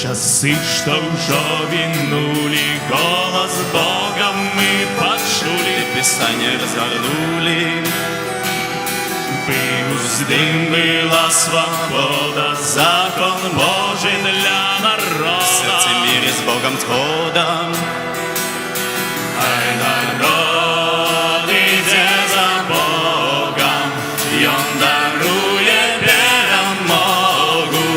Часи, что уже минули, голос Бога мы почули, Писание развернули. Был дым, была свобода, закон Божий для народа. В сердце мире с Богом сходом. Ай, народ, иди за Богом, и Он дарует перемогу.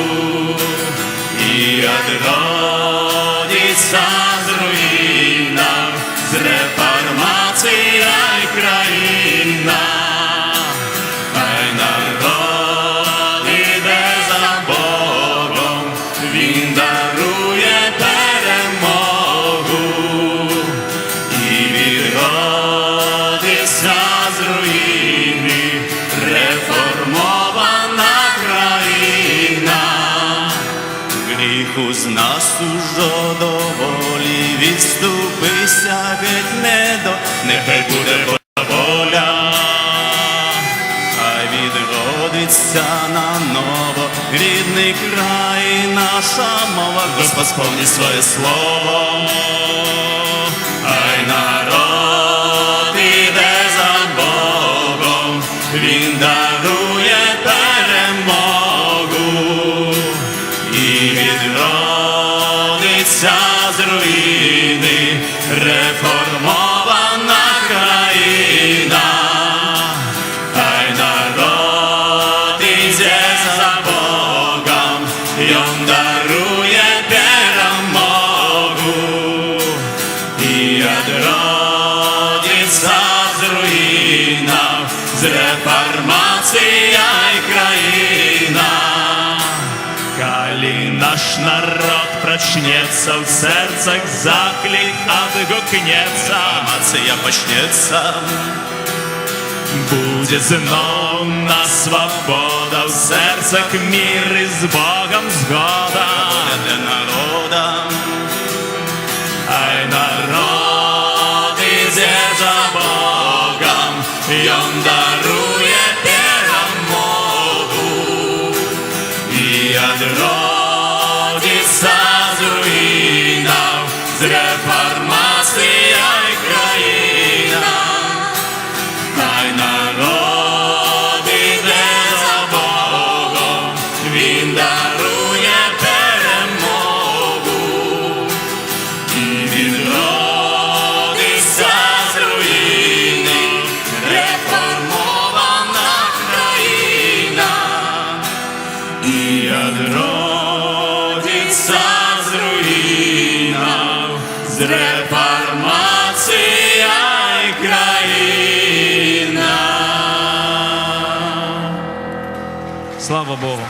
И отродится з руїнах, з реформацією країна. Ай, народ, іде за Богом, Він дарує перемогу. І відродиться з руїни реформована країна. Гріху з нас уже доволі, відступися геть нехай буде Божа воля. Хай відродиться наново рідний край, наша мова, Господь сповнить своє слово. Ай, народ, іде за Богом, Він дарує перемогу. І відродиться з руїни реформована країна. Ай, народ, іде за Богом, і Он дарує перемогу. І відродиться з руїнах, з реформацією країна. Коли наш народ прочнется, в сердцах заклик отгукнется, реформация почнется. Будет знойна свобода, в сердцах мир и с Богом сгода. Воля для народа. Ай, народ, иди за Богом, и Он дарует перемогу. И отродится з руїнах, з реформацією країна. Хай народ іде за Богом, Він дарує перемогу. І відродиться з руїни реформована країна. І відродиться з руїнах, з реформацією країна. Слава Богу!